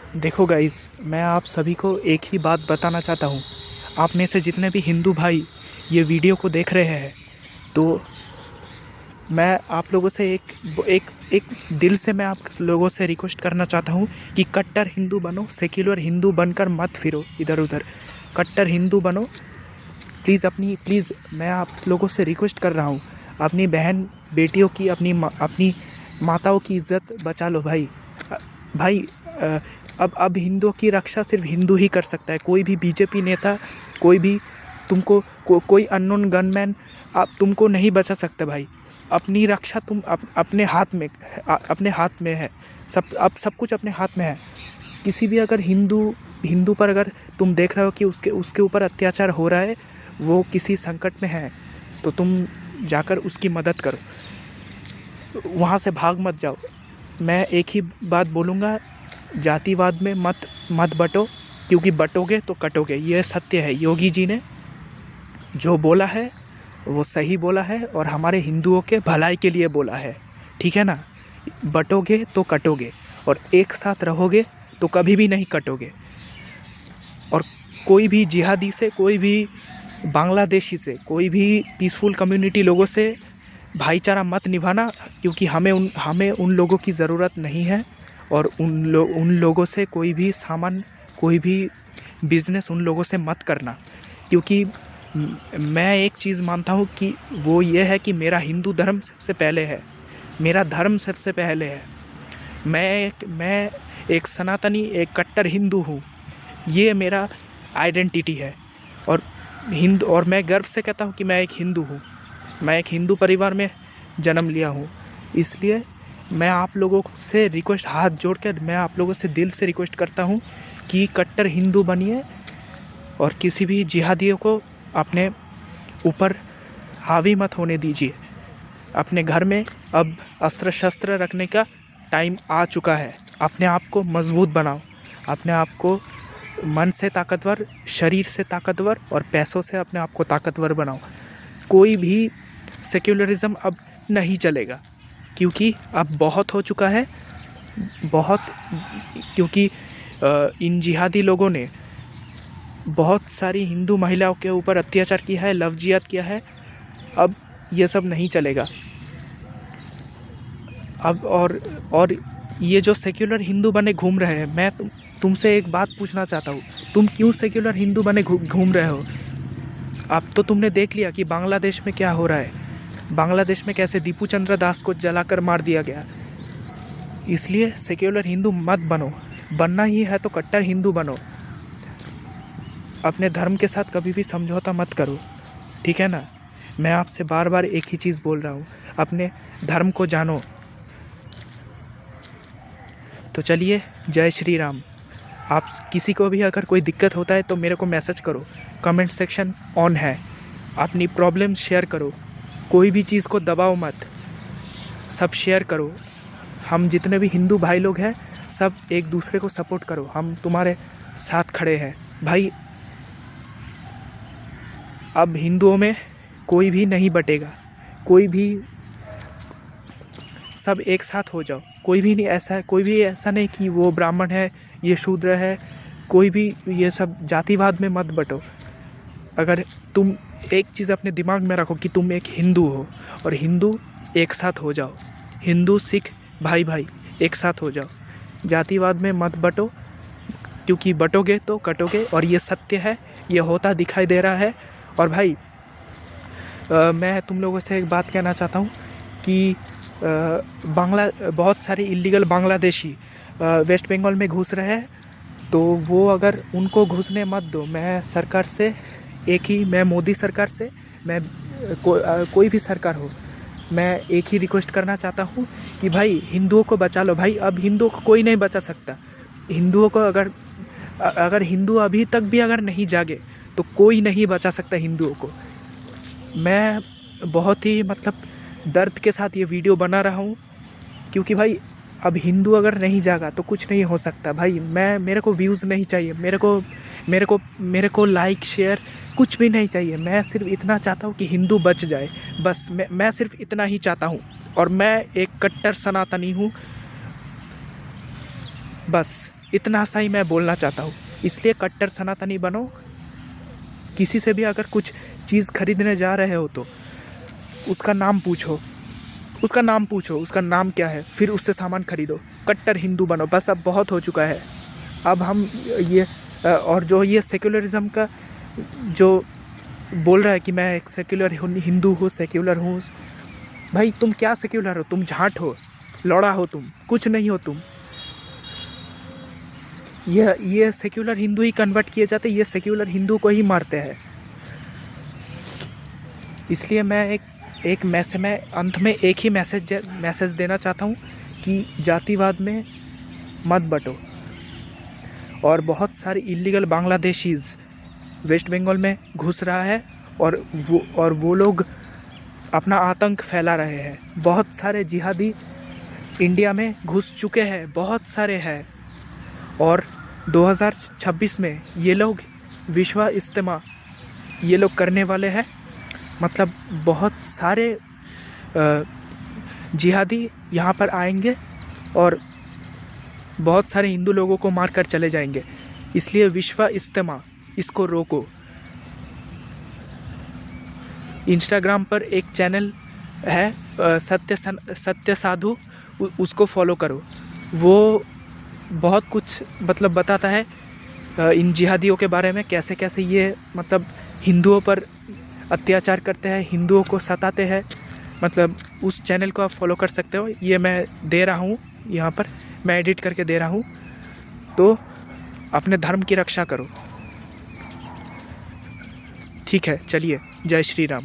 देखो गाइस, मैं आप सभी को एक ही बात बताना चाहता हूँ। आप में से जितने भी हिंदू भाई ये वीडियो को देख रहे हैं, तो मैं आप लोगों से एक एक दिल से मैं आप लोगों से रिक्वेस्ट करना चाहता हूँ कि कट्टर हिंदू बनो, सेक्युलर हिंदू बनकर मत फिरो इधर उधर। कट्टर हिंदू बनो। प्लीज़ मैं आप लोगों से रिक्वेस्ट कर रहा हूँ, अपनी बहन बेटियों की, अपनी माताओं की इज़्ज़त बचा लो भाई। भाई, अब हिंदुओं की रक्षा सिर्फ हिंदू ही कर सकता है। कोई भी बीजेपी नेता, कोई भी कोई अननोन गनमैन आप तुमको नहीं बचा सकता भाई। अपनी रक्षा तुम अपने हाथ में, अपने हाथ में है। सब कुछ अपने हाथ में है। किसी भी अगर हिंदू पर अगर तुम देख रहे हो कि उसके ऊपर अत्याचार हो रहा है, वो किसी संकट में है, तो तुम जाकर उसकी मदद करो, वहाँ से भाग मत जाओ। मैं एक ही बात बोलूँगा, जातिवाद में मत बटो, क्योंकि बटोगे तो कटोगे। ये सत्य है। योगी जी ने जो बोला है वो सही बोला है और हमारे हिंदुओं के भलाई के लिए बोला है। ठीक है ना? बटोगे तो कटोगे, और एक साथ रहोगे तो कभी भी नहीं कटोगे। और कोई भी जिहादी से, कोई भी बांग्लादेशी से, कोई भी पीसफुल कम्युनिटी लोगों से भाईचारा मत निभाना, क्योंकि हमें उन लोगों की ज़रूरत नहीं है। और उन लोगों से कोई भी सामान, कोई भी बिज़नेस उन लोगों से मत करना। क्योंकि मैं एक चीज़ मानता हूँ कि वो ये है कि मेरा हिंदू धर्म सबसे पहले है। मेरा धर्म सबसे पहले है। मैं एक सनातनी, एक कट्टर हिंदू हूँ। ये मेरा आइडेंटिटी है। और मैं गर्व से कहता हूँ कि मैं एक हिंदू हूँ। मैं एक हिंदू परिवार में जन्म लिया हूँ। इसलिए मैं आप लोगों से रिक्वेस्ट, हाथ जोड़ कर मैं आप लोगों से दिल से रिक्वेस्ट करता हूँ कि कट्टर हिंदू बनिए और किसी भी जिहादियों को अपने ऊपर हावी मत होने दीजिए। अपने घर में अब अस्त्र शस्त्र रखने का टाइम आ चुका है। अपने आप को मजबूत बनाओ। अपने आप को मन से ताकतवर, शरीर से ताकतवर और पैसों से अपने आप को ताकतवर बनाओ। कोई भी सेक्युलरिज्म अब नहीं चलेगा, क्योंकि अब बहुत हो चुका है। बहुत, क्योंकि इन जिहादी लोगों ने बहुत सारी हिंदू महिलाओं के ऊपर अत्याचार किया है, लव जिहाद किया है। अब ये सब नहीं चलेगा। अब और ये जो सेक्युलर हिंदू बने घूम रहे हैं, मैं तुमसे एक बात पूछना चाहता हूँ, तुम क्यों सेक्युलर हिंदू बने घूम रहे हो? अब तो तुमने देख लिया कि बांग्लादेश में क्या हो रहा है। बांग्लादेश में कैसे दीपू चंद्र दास को जलाकर मार दिया गया। इसलिए सेक्युलर हिंदू मत बनो। बनना ही है तो कट्टर हिंदू बनो। अपने धर्म के साथ कभी भी समझौता मत करो। ठीक है ना? मैं आपसे बार बार एक ही चीज़ बोल रहा हूँ, अपने धर्म को जानो। तो चलिए, जय श्री राम। आप किसी को भी अगर कोई दिक्कत होता है तो मेरे को मैसेज करो। कमेंट सेक्शन ऑन है। अपनी प्रॉब्लम शेयर करो। कोई भी चीज़ को दबाओ मत, सब शेयर करो। हम जितने भी हिंदू भाई लोग हैं, सब एक दूसरे को सपोर्ट करो। हम तुम्हारे साथ खड़े हैं भाई। अब हिंदुओं में कोई भी नहीं बटेगा। कोई भी, सब एक साथ हो जाओ। कोई भी ऐसा नहीं कि वो ब्राह्मण है, ये शूद्र है। कोई भी ये सब जातिवाद में मत बटो। अगर तुम एक चीज़ अपने दिमाग में रखो कि तुम एक हिंदू हो, और हिंदू एक साथ हो जाओ। हिंदू सिख भाई भाई एक साथ हो जाओ। जातिवाद में मत बटो, क्योंकि बटोगे तो कटोगे, और ये सत्य है। ये होता दिखाई दे रहा है। और भाई, मैं तुम लोगों से एक बात कहना चाहता हूँ कि बहुत सारे इलीगल बांग्लादेशी वेस्ट बंगाल में घुस रहे हैं, तो वो अगर उनको घुसने मत दो। मैं मोदी सरकार से, कोई भी सरकार हो, मैं एक ही रिक्वेस्ट करना चाहता हूँ कि भाई हिंदुओं को बचा लो भाई। अब हिंदुओं को कोई नहीं बचा सकता। हिंदुओं को अगर हिंदू अभी तक भी अगर नहीं जागे, तो कोई नहीं बचा सकता हिंदुओं को। मैं बहुत ही दर्द के साथ ये वीडियो बना रहा हूँ, क्योंकि भाई अब हिंदू अगर नहीं जागा तो कुछ नहीं हो सकता भाई। मेरे को व्यूज़ नहीं चाहिए, मेरे को लाइक शेयर कुछ भी नहीं चाहिए। मैं सिर्फ इतना चाहता हूँ कि हिंदू बच जाए। बस मैं सिर्फ इतना ही चाहता हूँ। और मैं एक कट्टर सनातनी हूँ। बस। इतना सा ही मैं बोलना चाहता हूँ। इसलिए कट्टर सनातनी बनो। किसी से भी अगर कुछ चीज़ खरीदने जा रहे हो तो उसका नाम पूछो, उसका नाम क्या है, फिर उससे सामान खरीदो। कट्टर हिंदू बनो। बस अब बहुत हो चुका है। अब हम ये और जो ये सेक्युलरिज्म का जो बोल रहा है कि मैं एक सेक्युलर हिंदू हूँ, सेक्युलर हूँ, भाई तुम क्या सेक्युलर हो? तुम झाट हो, लौड़ा हो, तुम कुछ नहीं हो। तुम ये सेक्युलर हिंदू ही कन्वर्ट किए जाते, ये सेक्युलर हिंदू को ही मारते हैं। इसलिए मैं अंत में एक ही मैसेज देना चाहता हूँ कि जातिवाद में मत बटो। और बहुत सारे इलीगल बांग्लादेशीज़ वेस्ट बंगाल में घुस रहा है और वो लोग अपना आतंक फैला रहे हैं। बहुत सारे जिहादी इंडिया में घुस चुके हैं, बहुत सारे हैं। और 2026 में ये लोग विश्व इज्तिमा ये लोग करने वाले हैं। मतलब बहुत सारे जिहादी यहाँ पर आएंगे और बहुत सारे हिंदू लोगों को मार कर चले जाएंगे। इसलिए विश्व इज्तिमा, इसको रोको। इंस्टाग्राम पर एक चैनल है सत्य साधु, उसको फॉलो करो। वो बहुत कुछ मतलब बताता है इन जिहादियों के बारे में, कैसे कैसे ये मतलब हिंदुओं पर अत्याचार करते हैं, हिंदुओं को सताते हैं। मतलब उस चैनल को आप फॉलो कर सकते हो। ये मैं दे रहा हूँ यहाँ पर, मैं एडिट करके दे रहा हूँ। तो अपने धर्म की रक्षा करो। ठीक है, चलिए, जय श्री राम।